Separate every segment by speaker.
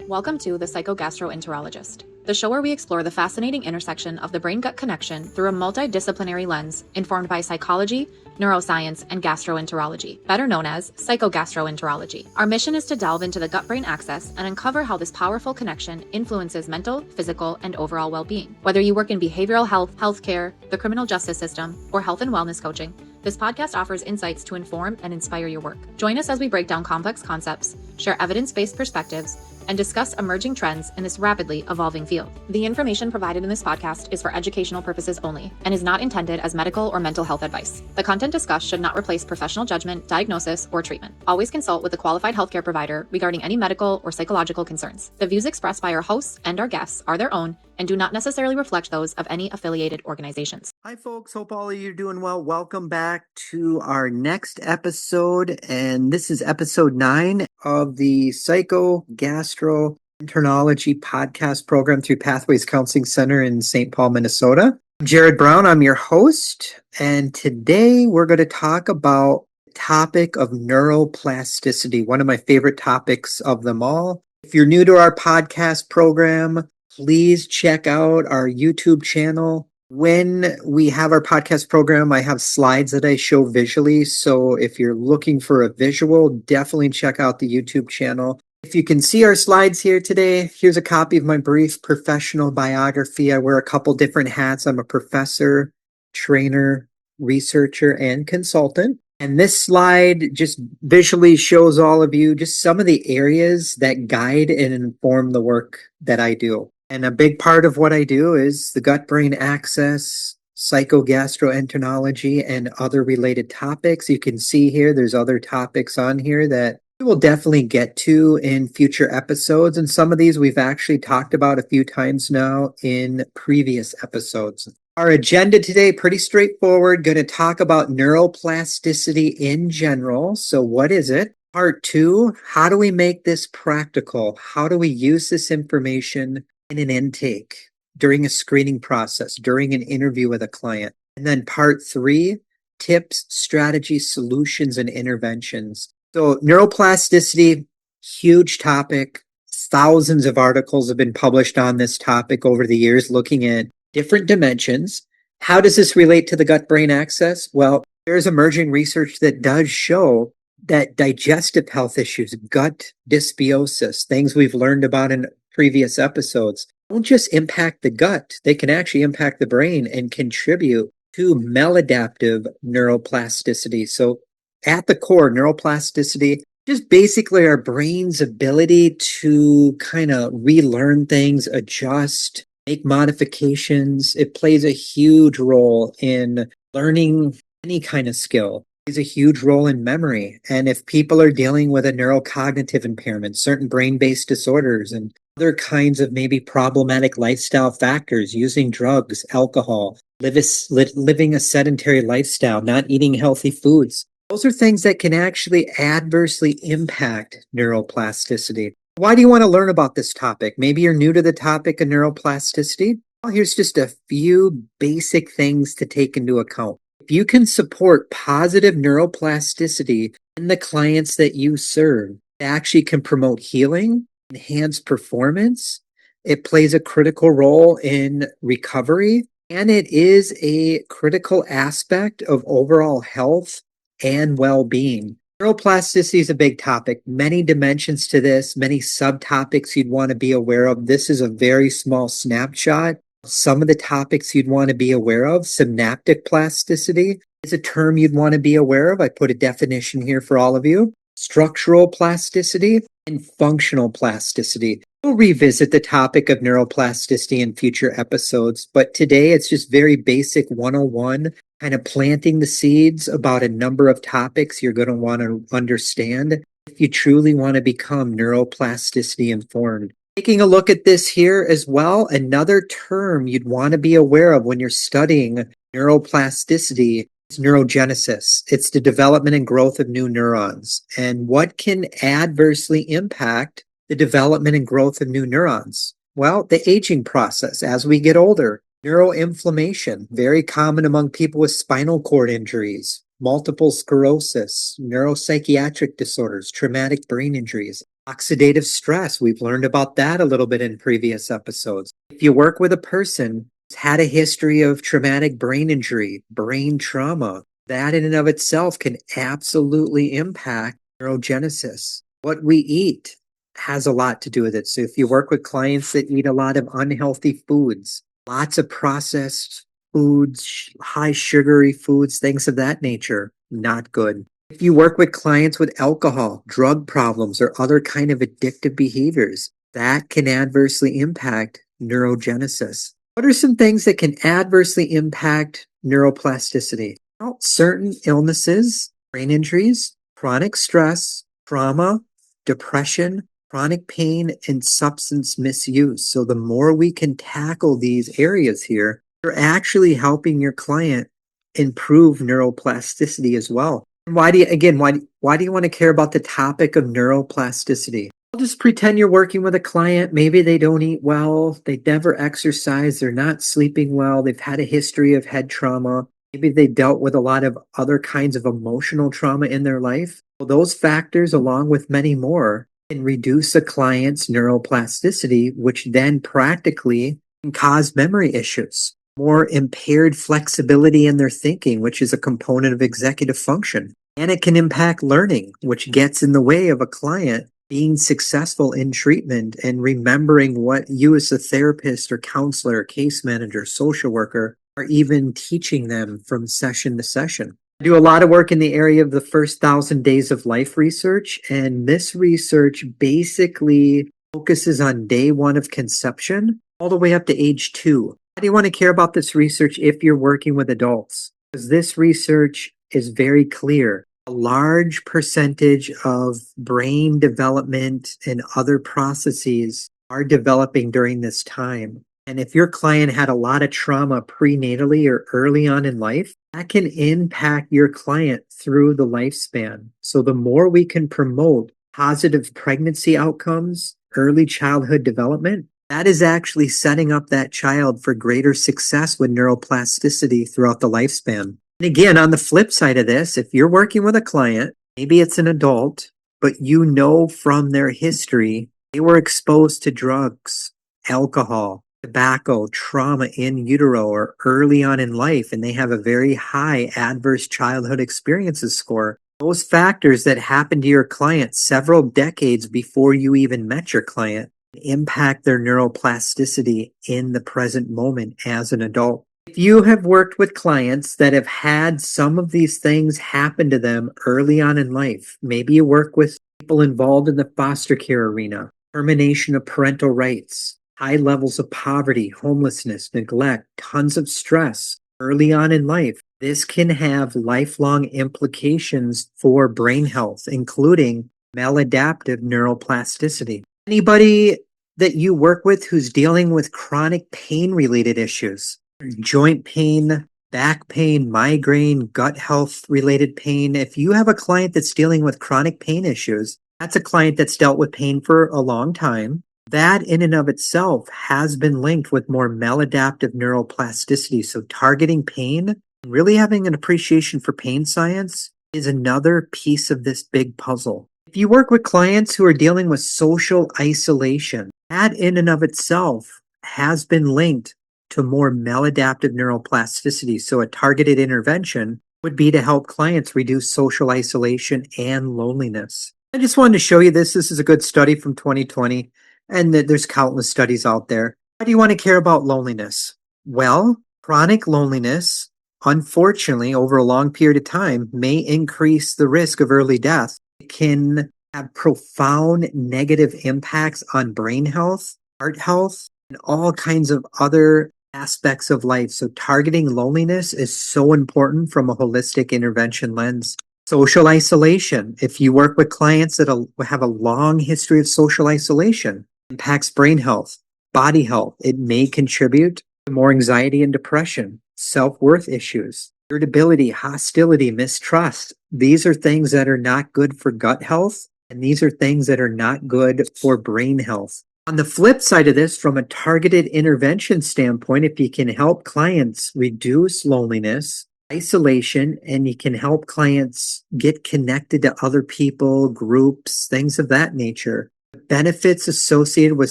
Speaker 1: Welcome to the Psychogastroenterologist, the show where we explore the fascinating intersection of the brain-gut connection through a multidisciplinary lens informed by psychology, neuroscience, and gastroenterology, better known as psychogastroenterology. Our mission is to delve into the gut-brain axis and uncover how this powerful connection influences mental, physical, and overall well-being. Whether you work in behavioral health, healthcare, the criminal justice system, or health and wellness coaching, this podcast offers insights to inform and inspire your work. Join us as we break down complex concepts, share evidence-based perspectives, and discuss emerging trends in this rapidly evolving field. The information provided in this podcast is for educational purposes only and is not intended as medical or mental health advice. The content discussed should not replace professional judgment, diagnosis, or treatment. Always consult with a qualified healthcare provider regarding any medical or psychological concerns. The views expressed by our hosts and our guests are their own and do not necessarily reflect those of any affiliated organizations.
Speaker 2: Hi, folks. Hope all of you are doing well. Welcome back to our next episode. And this is episode 9 of the Psychogastroenterology podcast program through Pathways Counseling Center in St. Paul, Minnesota. I'm Jerrod Brown. I'm your host. And today we're going to talk about the topic of neuroplasticity, one of my favorite topics of them all. If you're new to our podcast program, please check out our YouTube channel. When we have our podcast program, I have slides that I show visually. So if you're looking for a visual, definitely check out the YouTube channel. If you can see our slides here today, here's a copy of my brief professional biography. I wear a couple different hats. I'm a professor, trainer, researcher, and consultant. And this slide just visually shows all of you just some of the areas that guide and inform the work that I do. And a big part of what I do is the gut-brain axis, psychogastroenterology, and other related topics. You can see here, there's other topics on here that we will definitely get to in future episodes. And some of these we've actually talked about a few times now in previous episodes. Our agenda today, pretty straightforward. Going to talk about neuroplasticity in general. So what is it? Part 2, how do we make this practical? How do we use this information in an intake, during a screening process, during an interview with a client? And then part 3, tips, strategies, solutions, and interventions. So neuroplasticity, huge topic. Thousands of articles have been published on this topic over the years, looking at different dimensions. How does this relate to the gut-brain axis? Well, there's emerging research that does show that digestive health issues, gut dysbiosis, things we've learned about in previous episodes, don't just impact the gut. They can actually impact the brain and contribute to maladaptive neuroplasticity. So at the core, neuroplasticity, just basically our brain's ability to kind of relearn things, adjust, make modifications. It plays a huge role in learning any kind of skill. It plays a huge role in memory. And if people are dealing with a neurocognitive impairment, certain brain-based disorders, and other kinds of maybe problematic lifestyle factors, using drugs, alcohol, living a sedentary lifestyle, not eating healthy foods, those are things that can actually adversely impact neuroplasticity. Why do you want to learn about this topic? Maybe you're new to the topic of neuroplasticity. Well, here's just a few basic things to take into account. If you can support positive neuroplasticity in the clients that you serve, it actually can promote healing, enhance performance. It plays a critical role in recovery, and it is a critical aspect of overall health and well-being. Neuroplasticity is a big topic, many dimensions to this, many subtopics you'd want to be aware of. This is a very small snapshot. Some of the topics you'd want to be aware of: synaptic plasticity is a term you'd want to be aware of. I put a definition here for all of you. Structural plasticity and functional plasticity. We'll revisit the topic of neuroplasticity in future episodes, but today it's just very basic 101, kind of planting the seeds about a number of topics you're going to want to understand if you truly want to become neuroplasticity informed. Taking a look at this here as well, another term you'd want to be aware of when you're studying neuroplasticity is neurogenesis. It's the development and growth of new neurons. And what can adversely impact the development and growth of new neurons? Well, the aging process as we get older. Neuroinflammation, very common among people with spinal cord injuries. multiple sclerosis, neuropsychiatric disorders, traumatic brain injuries, oxidative stress. We've learned about that a little bit in previous episodes. If you work with a person who's had a history of traumatic brain injury, brain trauma, that in and of itself can absolutely impact neurogenesis. What we eat has a lot to do with it. So if you work with clients that eat a lot of unhealthy foods, lots of processed foods, high sugary foods, things of that nature, not good. If you work with clients with alcohol, drug problems, or other kind of addictive behaviors, that can adversely impact neurogenesis. What are some things that can adversely impact neuroplasticity? Well, certain illnesses, brain injuries, chronic stress, trauma, depression, chronic pain, and substance misuse. So the more we can tackle these areas here, you're actually helping your client improve neuroplasticity as well. Why do you want to care about the topic of neuroplasticity? I'll just pretend you're working with a client. Maybe they don't eat well. They never exercise. They're not sleeping well. They've had a history of head trauma. Maybe they dealt with a lot of other kinds of emotional trauma in their life. Well, those factors, along with many more, can reduce a client's neuroplasticity, which then practically can cause memory issues, more impaired flexibility in their thinking, which is a component of executive function. And it can impact learning, which gets in the way of a client being successful in treatment and remembering what you as a therapist or counselor, case manager, social worker are even teaching them from session to session. I do a lot of work in the area of the first 1,000 days of life research, and this research basically focuses on day one of conception all the way up to age 2. Why do you want to care about this research if you're working with adults? Because this research is very clear. A large percentage of brain development and other processes are developing during this time. And if your client had a lot of trauma prenatally or early on in life, that can impact your client through the lifespan. So the more we can promote positive pregnancy outcomes, early childhood development, that is actually setting up that child for greater success with neuroplasticity throughout the lifespan. And again, on the flip side of this, if you're working with a client, maybe it's an adult, but you know from their history, they were exposed to drugs, alcohol, tobacco, trauma in utero or early on in life, and they have a very high adverse childhood experiences score. Those factors that happened to your client several decades before you even met your client impact their neuroplasticity in the present moment as an adult. If you have worked with clients that have had some of these things happen to them early on in life, maybe you work with people involved in the foster care arena, termination of parental rights, high levels of poverty, homelessness, neglect, tons of stress early on in life, this can have lifelong implications for brain health, including maladaptive neuroplasticity. Anybody that you work with who's dealing with chronic pain-related issues, joint pain, back pain, migraine, gut health related pain. If you have a client that's dealing with chronic pain issues, that's a client that's dealt with pain for a long time. That in and of itself has been linked with more maladaptive neuroplasticity. So targeting pain, really having an appreciation for pain science is another piece of this big puzzle. If you work with clients who are dealing with social isolation, that in and of itself has been linked to more maladaptive neuroplasticity. So a targeted intervention would be to help clients reduce social isolation and loneliness. I just wanted to show you this. This is a good study from 2020, and there's countless studies out there. Why do you want to care about loneliness? Well, chronic loneliness, unfortunately, over a long period of time, may increase the risk of early death. It can have profound negative impacts on brain health, heart health, and all kinds of other aspects of life. So targeting loneliness is so important from a holistic intervention lens. Social isolation. If you work with clients that have a long history of social isolation, impacts brain health, body health. It may contribute to more anxiety and depression, self-worth issues, irritability, hostility, mistrust. These are things that are not good for gut health, and these are things that are not good for brain health. On the flip side of this, from a targeted intervention standpoint, if you can help clients reduce loneliness, isolation, and you can help clients get connected to other people, groups, things of that nature. The benefits associated with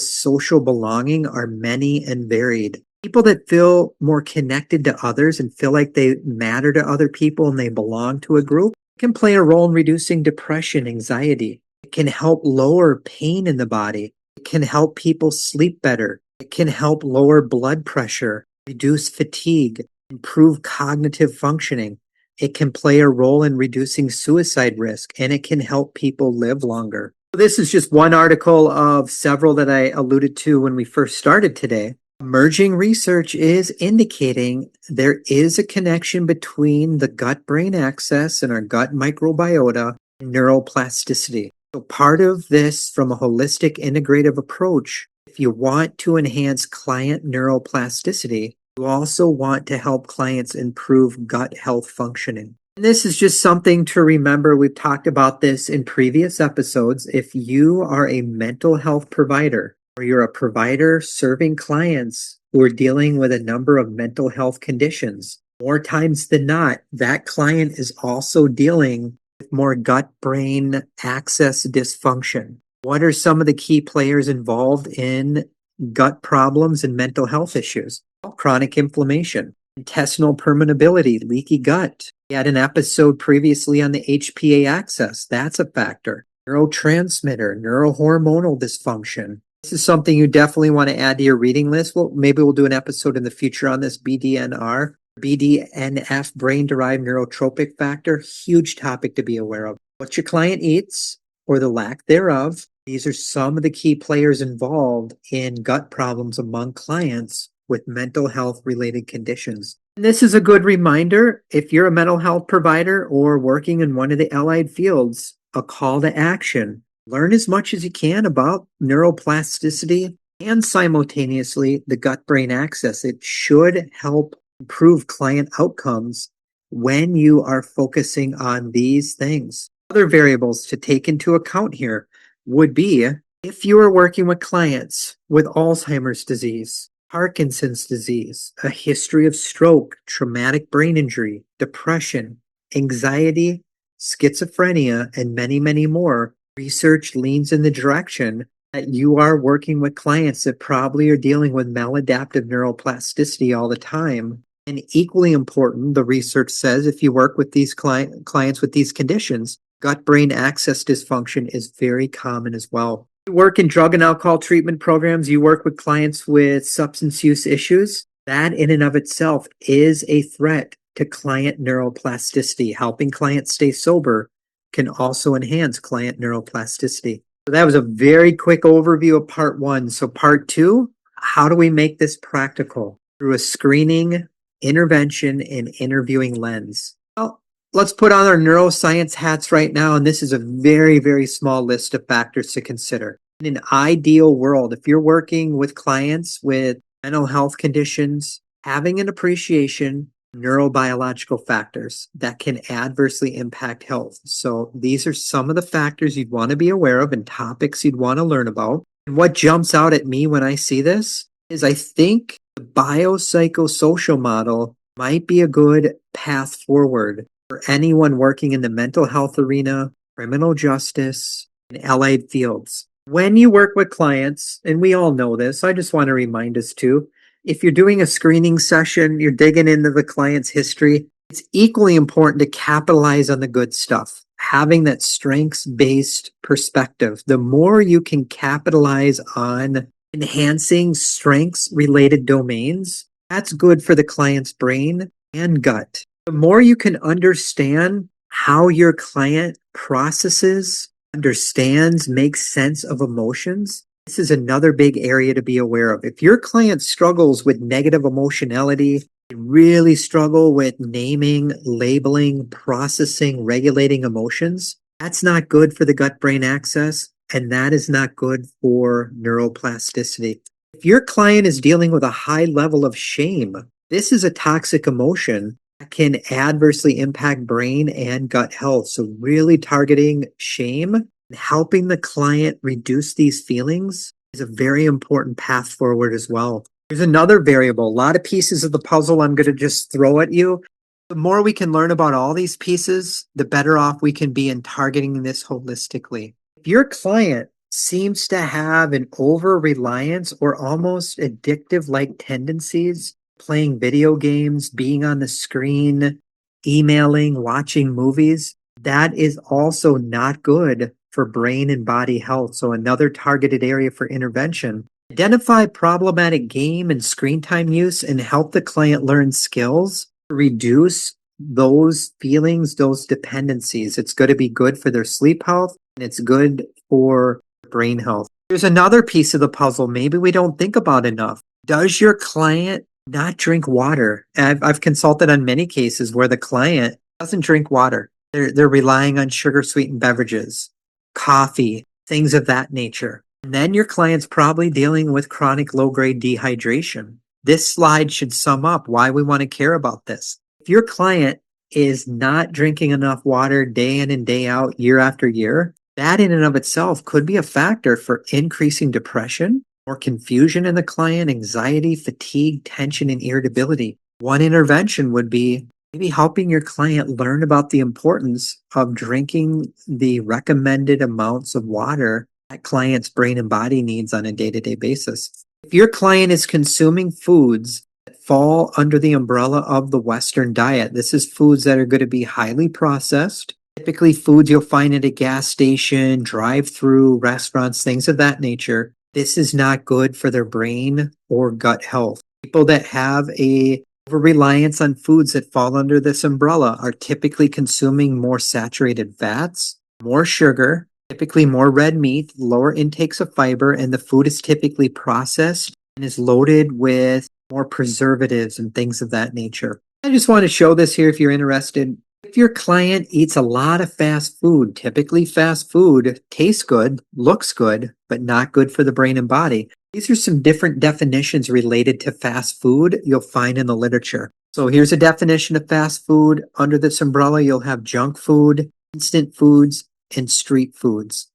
Speaker 2: social belonging are many and varied. People that feel more connected to others and feel like they matter to other people and they belong to a group can play a role in reducing depression, anxiety. It can help lower pain in the body. It can help people sleep better. It can help lower blood pressure, reduce fatigue, improve cognitive functioning. It can play a role in reducing suicide risk, and it can help people live longer. This is just one article of several that I alluded to when we first started today. Emerging research is indicating there is a connection between the gut-brain axis and our gut microbiota and neuroplasticity. So part of this, from a holistic integrative approach, if you want to enhance client neuroplasticity, you also want to help clients improve gut health functioning. And this is just something to remember. We've talked about this in previous episodes. If you are a mental health provider, or you're a provider serving clients who are dealing with a number of mental health conditions, more times than not, that client is also dealing with more gut-brain axis dysfunction. What are some of the key players involved in gut problems and mental health issues? Well, chronic inflammation, intestinal permeability, leaky gut. We had an episode previously on the HPA axis. That's a factor. Neurotransmitter, neurohormonal dysfunction. This is something you definitely want to add to your reading list. Well, maybe we'll do an episode in the future on this BDNR, BDNF, brain-derived neurotropic factor. Huge topic to be aware of. What your client eats, or the lack thereof. These are some of the key players involved in gut problems among clients with mental health related conditions. And this is a good reminder, if you're a mental health provider or working in one of the allied fields, a call to action. Learn as much as you can about neuroplasticity and simultaneously the gut-brain axis. It should help improve client outcomes when you are focusing on these things. Other variables to take into account here would be if you are working with clients with Alzheimer's disease, Parkinson's disease, a history of stroke, traumatic brain injury, depression, anxiety, schizophrenia, and many, many more. Research leans in the direction that you are working with clients that probably are dealing with maladaptive neuroplasticity all the time. And equally important, the research says if you work with these clients with these conditions, gut-brain axis dysfunction is very common as well. You work in drug and alcohol treatment programs, you work with clients with substance use issues. That in and of itself is a threat to client neuroplasticity. Helping clients stay sober can also enhance client neuroplasticity. So that was a very quick overview of part one. So part two, how do we make this practical? Through a screening, intervention, and interviewing lens. Well, let's put on our neuroscience hats right now. And this is a very, very small list of factors to consider. In an ideal world, if you're working with clients with mental health conditions, having an appreciation neurobiological factors that can adversely impact health. So these are some of the factors you'd want to be aware of and topics you'd want to learn about. And what jumps out at me when I see this is I think the biopsychosocial model might be a good path forward for anyone working in the mental health arena, criminal justice, and allied fields. When you work with clients, and we all know this, I just want to remind us too, if you're doing a screening session, you're digging into the client's history, it's equally important to capitalize on the good stuff. Having that strengths-based perspective, the more you can capitalize on enhancing strengths-related domains, that's good for the client's brain and gut. The more you can understand how your client processes, understands, makes sense of emotions, this is another big area to be aware of. If your client struggles with negative emotionality, they really struggle with naming, labeling, processing, regulating emotions, that's not good for the gut-brain axis, and that is not good for neuroplasticity. If your client is dealing with a high level of shame, this is a toxic emotion that can adversely impact brain and gut health. So really targeting shame, helping the client reduce these feelings is a very important path forward as well. There's another variable, a lot of pieces of the puzzle I'm going to just throw at you. The more we can learn about all these pieces, the better off we can be in targeting this holistically. If your client seems to have an over reliance or almost addictive like tendencies, playing video games, being on the screen, emailing, watching movies, that is also not good for brain and body health. So, another targeted area for intervention. Identify problematic game and screen time use and help the client learn skills to reduce those feelings, those dependencies. It's going to be good for their sleep health and it's good for brain health. There's another piece of the puzzle maybe we don't think about enough. Does your client not drink water? I've consulted on many cases where the client doesn't drink water. They're relying on sugar sweetened beverages, coffee, things of that nature. And then your client's probably dealing with chronic low-grade dehydration. This slide should sum up why we want to care about this. If your client is not drinking enough water day in and day out, year after year, that in and of itself could be a factor for increasing depression or confusion in the client, anxiety, fatigue, tension, and irritability. One intervention would be maybe helping your client learn about the importance of drinking the recommended amounts of water that client's brain and body needs on a day-to-day basis. If your client is consuming foods that fall under the umbrella of the Western diet, this is foods that are going to be highly processed, typically foods you'll find at a gas station, drive-through, restaurants, things of that nature. This is not good for their brain or gut health. People that have a over-reliance on foods that fall under this umbrella are typically consuming more saturated fats, more sugar, typically more red meat, lower intakes of fiber, and the food is typically processed and is loaded with more preservatives and things of that nature. I just want to show this here if you're interested. If your client eats a lot of fast food, typically fast food tastes good, looks good, but not good for the brain and body. These are some different definitions related to fast food you'll find in the literature. So here's a definition of fast food. Under this umbrella, you'll have junk food, instant foods, and street foods.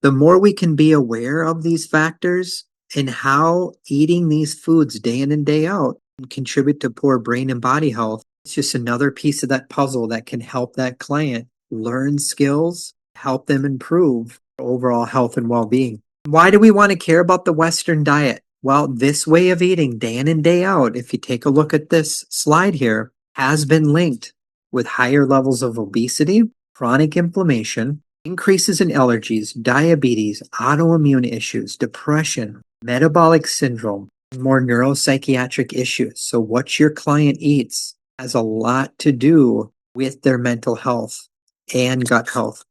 Speaker 2: The more we can be aware of these factors and how eating these foods day in and day out can contribute to poor brain and body health, it's just another piece of that puzzle that can help that client learn skills, help them improve overall health and well-being. Why do we want to care about the Western diet? Well, this way of eating day in and day out, if you take a look at this slide here, has been linked with higher levels of obesity, chronic inflammation, increases in allergies, diabetes, autoimmune issues, depression, metabolic syndrome, and more neuropsychiatric issues. So what your client eats has a lot to do with their mental health and gut health.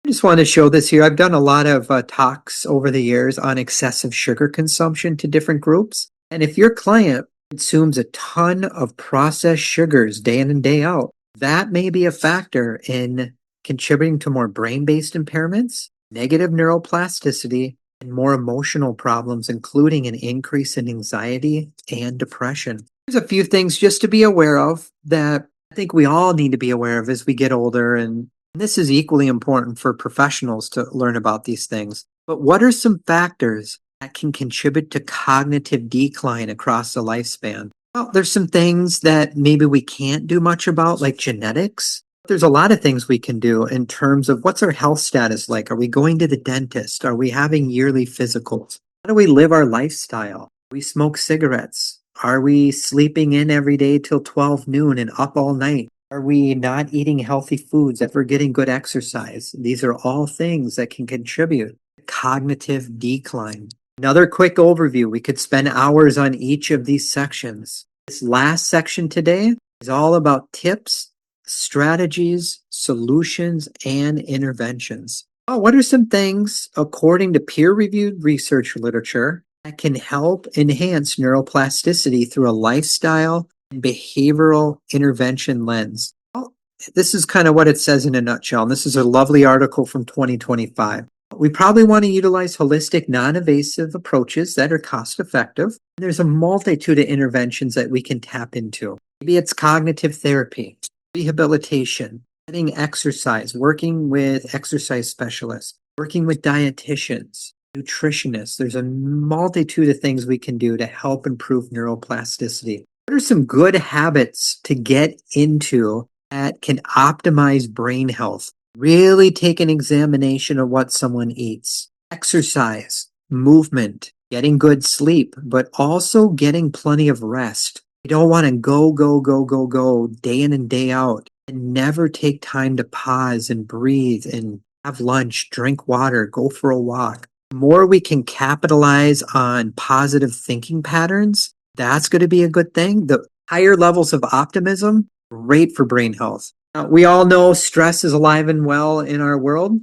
Speaker 2: I just want to show this here. I've done a lot of talks over the years on excessive sugar consumption to different groups. And if your client consumes a ton of processed sugars day in and day out, that may be a factor in contributing to more brain-based impairments, negative neuroplasticity, and more emotional problems, including an increase in anxiety and depression. There's a few things just to be aware of that I think we all need to be aware of as we get older, and this is equally important for professionals to learn about these things. But what are some factors that can contribute to cognitive decline across the lifespan? Well, there's some things that maybe we can't do much about, like genetics. There's a lot of things we can do in terms of what's our health status like? Are we going to the dentist? Are we having yearly physicals? How do we live our lifestyle? Do we smoke cigarettes? Are we sleeping in every day till 12 noon and up all night? Are we not eating healthy foods? If we're getting good exercise? These are all things that can contribute to cognitive decline. Another quick overview. We could spend hours on each of these sections. This last section today is all about tips, strategies, solutions, and interventions. What are some things, according to peer-reviewed research literature, that can help enhance neuroplasticity through a lifestyle and behavioral intervention lens? Well, this is kind of what it says in a nutshell. And this is a lovely article from 2025. We probably want to utilize holistic, non-invasive approaches that are cost-effective. There's a multitude of interventions that we can tap into. Maybe it's cognitive therapy, rehabilitation, getting exercise, working with exercise specialists, working with dietitians, nutritionists. There's a multitude of things we can do to help improve neuroplasticity. What are some good habits to get into that can optimize brain health? Really take an examination of what someone eats. Exercise, movement, getting good sleep, but also getting plenty of rest. You don't want to go day in and day out and never take time to pause and breathe and have lunch, drink water, go for a walk. The more we can capitalize on positive thinking patterns, that's going to be a good thing. The higher levels of optimism, great for brain health. Now, we all know stress is alive and well in our world.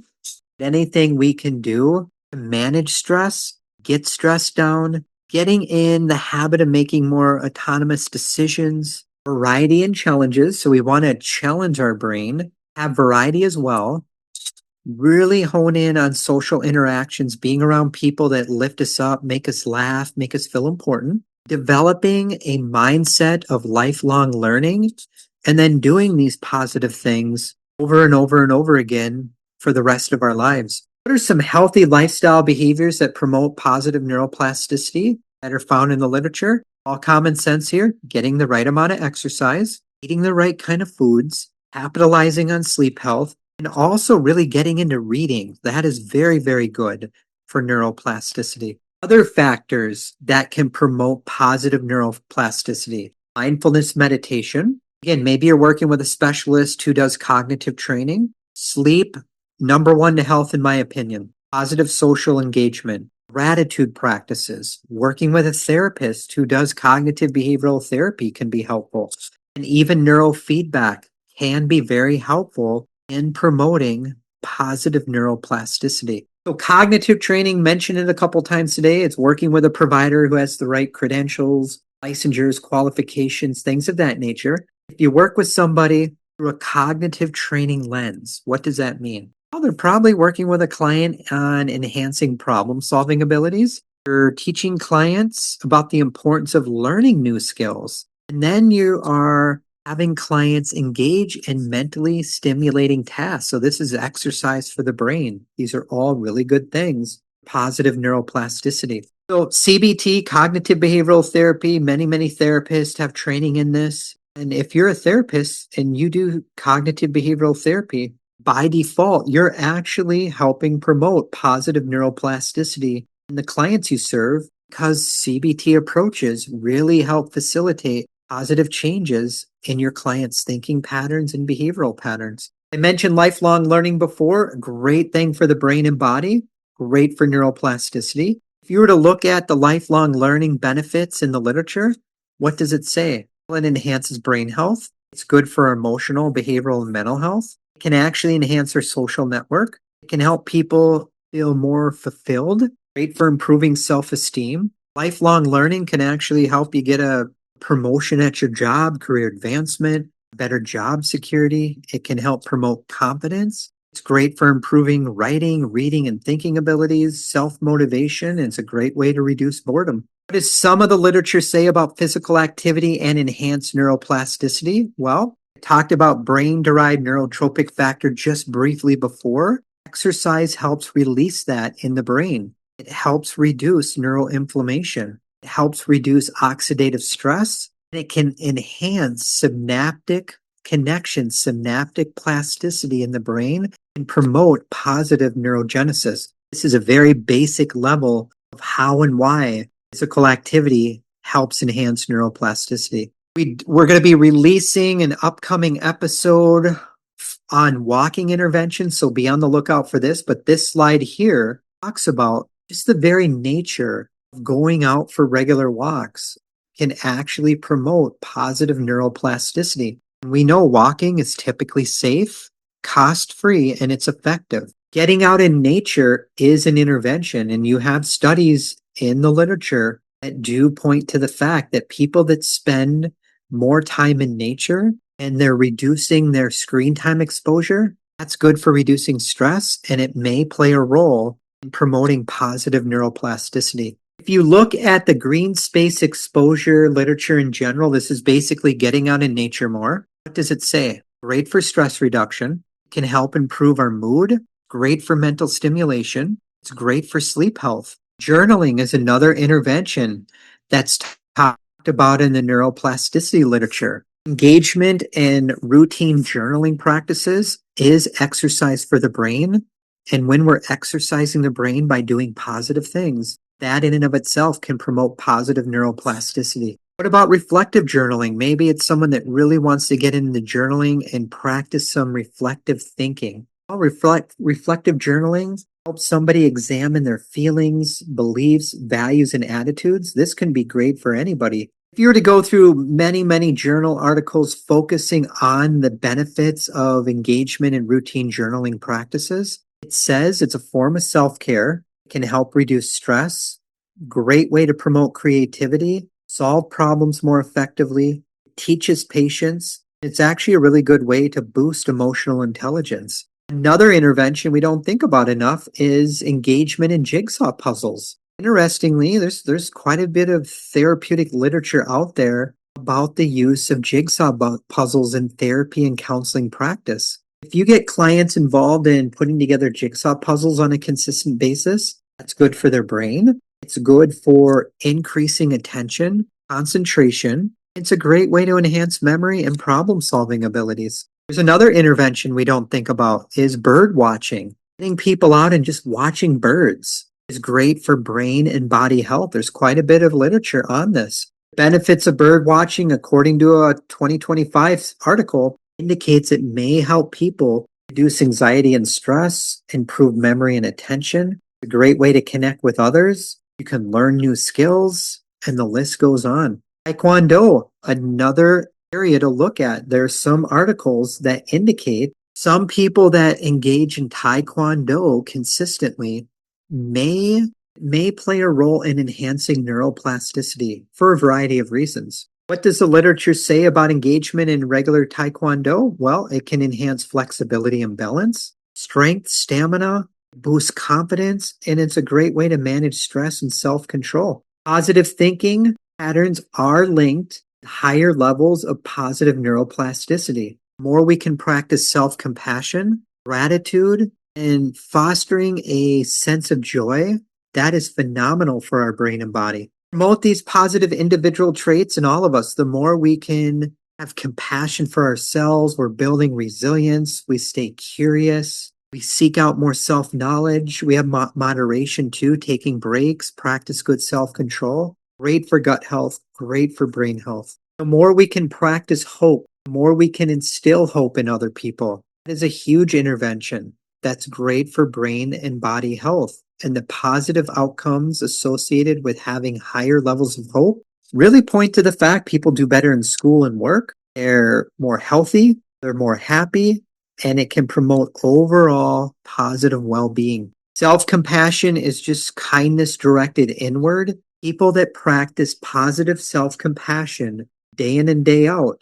Speaker 2: Anything we can do to manage stress, get stress down, getting in the habit of making more autonomous decisions, variety and challenges. So we want to challenge our brain, have variety as well. Really hone in on social interactions, being around people that lift us up, make us laugh, make us feel important. Developing a mindset of lifelong learning, and then doing these positive things over and over and over again for the rest of our lives. What are some healthy lifestyle behaviors that promote positive neuroplasticity that are found in the literature? All common sense here: getting the right amount of exercise, eating the right kind of foods, capitalizing on sleep health, and also really getting into reading. That is very, very good for neuroplasticity. Other factors that can promote positive neuroplasticity: mindfulness meditation. Again, maybe you're working with a specialist who does cognitive training. Sleep, number one to health, in my opinion. Positive social engagement, gratitude practices, working with a therapist who does cognitive behavioral therapy can be helpful. And even neurofeedback can be very helpful in promoting positive neuroplasticity. So cognitive training, mentioned it a couple times today. It's working with a provider who has the right credentials, licensures, qualifications, things of that nature. If you work with somebody through a cognitive training lens, what does that mean? Well, they're probably working with a client on enhancing problem-solving abilities. You're teaching clients about the importance of learning new skills. And then you are having clients engage in mentally stimulating tasks. So this is exercise for the brain. These are all really good things. Positive neuroplasticity. So CBT, cognitive behavioral therapy, many therapists have training in this. And if you're a therapist and you do cognitive behavioral therapy, by default, you're actually helping promote positive neuroplasticity in the clients you serve, because CBT approaches really help facilitate positive changes in your clients' thinking patterns and behavioral patterns. I mentioned lifelong learning before, a great thing for the brain and body, great for neuroplasticity. If you were to look at the lifelong learning benefits in the literature, what does it say? Well, it enhances brain health. It's good for our emotional, behavioral, and mental health. It can actually enhance our social network. It can help people feel more fulfilled. Great for improving self-esteem. Lifelong learning can actually help you get a promotion at your job, career advancement, better job security. It can help promote confidence. It's great for improving writing, reading, and thinking abilities, self-motivation. It's a great way to reduce boredom. What does some of the literature say about physical activity and enhanced neuroplasticity? Well, I talked about brain-derived neurotrophic factor just briefly before. Exercise helps release that in the brain. It helps reduce neuroinflammation. It helps reduce oxidative stress, and it can enhance synaptic connections, synaptic plasticity in the brain, and promote positive neurogenesis. This is a very basic level of how and why physical activity helps enhance neuroplasticity. We're going to be releasing an upcoming episode on walking interventions, so be on the lookout for this. But this slide here talks about just the very nature of going out for regular walks can actually promote positive neuroplasticity. We know walking is typically safe, cost-free, and it's effective. Getting out in nature is an intervention, and you have studies in the literature that do point to the fact that people that spend more time in nature and they're reducing their screen time exposure, that's good for reducing stress, and it may play a role in promoting positive neuroplasticity. If you look at the green space exposure literature in general, this is basically getting out in nature more. What does it say? Great for stress reduction, can help improve our mood, great for mental stimulation, it's great for sleep health. Journaling is another intervention that's About in the neuroplasticity literature. Engagement in routine journaling practices is exercise for the brain. And when we're exercising the brain by doing positive things, that in and of itself can promote positive neuroplasticity. What about reflective journaling? Maybe it's someone that really wants to get into journaling and practice some reflective thinking. Well, reflective journaling helps somebody examine their feelings, beliefs, values, and attitudes. This can be great for anybody. If you were to go through many, many journal articles focusing on the benefits of engagement in routine journaling practices, it says it's a form of self-care, can help reduce stress, great way to promote creativity, solve problems more effectively, teaches patience. It's actually a really good way to boost emotional intelligence. Another intervention we don't think about enough is engagement in jigsaw puzzles. Interestingly, there's quite a bit of therapeutic literature out there about the use of jigsaw puzzles in therapy and counseling practice. If you get clients involved in putting together jigsaw puzzles on a consistent basis, that's good for their brain. It's good for increasing attention, concentration. It's a great way to enhance memory and problem-solving abilities. There's another intervention we don't think about is bird watching. Getting people out and just watching birds is great for brain and body health. There's quite a bit of literature on this. Benefits of bird watching, according to a 2025 article, indicates it may help people reduce anxiety and stress, improve memory and attention. It's a great way to connect with others. You can learn new skills, and the list goes on. Taekwondo, another area to look at. There's some articles that indicate some people that engage in Taekwondo consistently may play a role in enhancing neuroplasticity for a variety of reasons. What does the literature say about engagement in regular Taekwondo? Well, it can enhance flexibility and balance, strength, stamina, boost confidence, and it's a great way to manage stress and self-control. Positive thinking patterns are linked to higher levels of positive neuroplasticity. The more we can practice self-compassion, gratitude, and fostering a sense of joy, that is phenomenal for our brain and body. Promote these positive individual traits in all of us. The more we can have compassion for ourselves, we're building resilience, we stay curious, we seek out more self-knowledge, we have moderation too, taking breaks, practice good self-control. Great for gut health, great for brain health. The more we can practice hope, the more we can instill hope in other people. That is a huge intervention. That's great for brain and body health. And the positive outcomes associated with having higher levels of hope really point to the fact people do better in school and work. They're more healthy, they're more happy, and it can promote overall positive well-being. Self-compassion is just kindness directed inward. People that practice positive self-compassion day in and day out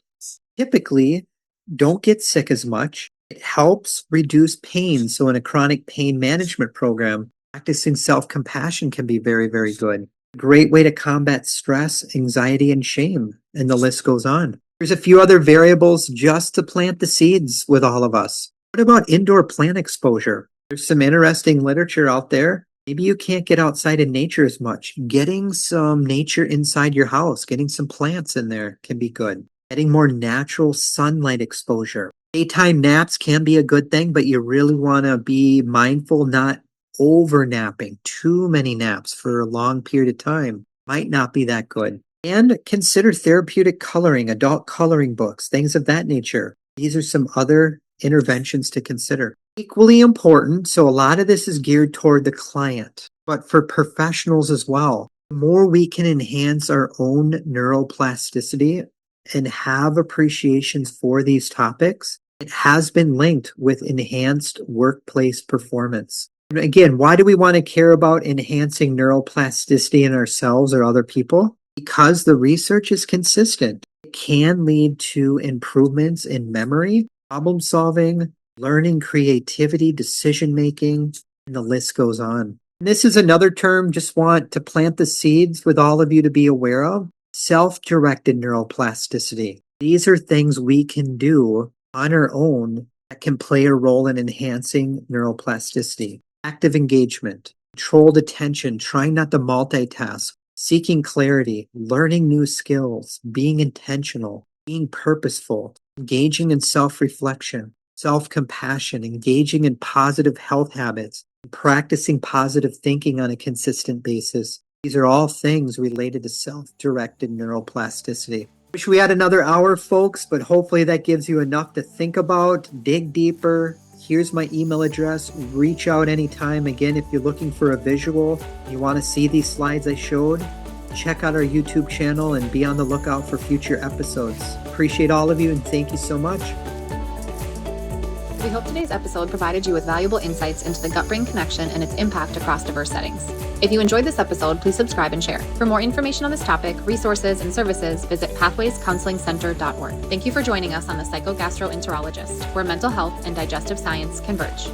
Speaker 2: typically don't get sick as much. It helps reduce pain. So in a chronic pain management program, practicing self-compassion can be very, very good. A great way to combat stress, anxiety, and shame. And the list goes on. There's a few other variables just to plant the seeds with all of us. What about indoor plant exposure? There's some interesting literature out there. Maybe you can't get outside in nature as much. Getting some nature inside your house, getting some plants in there can be good. Getting more natural sunlight exposure. Daytime naps can be a good thing, but you really want to be mindful not over napping. Too many naps for a long period of time might not be that good. And consider therapeutic coloring, adult coloring books, things of that nature. These are some other interventions to consider. Equally important, so a lot of this is geared toward the client, but for professionals as well. The more we can enhance our own neuroplasticity and have appreciations for these topics, it has been linked with enhanced workplace performance. And again, why do we want to care about enhancing neuroplasticity in ourselves or other people? Because the research is consistent. It can lead to improvements in memory, problem solving, learning, creativity, decision making, and the list goes on. And this is another term just want to plant the seeds with all of you to be aware of. Self-directed neuroplasticity. These are things we can do on our own that can play a role in enhancing neuroplasticity. Active engagement, controlled attention, trying not to multitask, seeking clarity, learning new skills, being intentional, being purposeful, engaging in self-reflection, self-compassion, engaging in positive health habits, practicing positive thinking on a consistent basis. These are all things related to self-directed neuroplasticity. Wish we had another hour, folks, but hopefully that gives you enough to think about, dig deeper. Here's my email address. Reach out anytime. Again, if you're looking for a visual, you want to see these slides I showed, check out our YouTube channel and be on the lookout for future episodes. Appreciate all of you and thank you so much.
Speaker 1: We hope today's episode provided you with valuable insights into the gut-brain connection and its impact across diverse settings. If you enjoyed this episode, please subscribe and share. For more information on this topic, resources, and services, visit pathwayscounselingcenter.org. Thank you for joining us on the Psychogastroenterologist, where mental health and digestive science converge.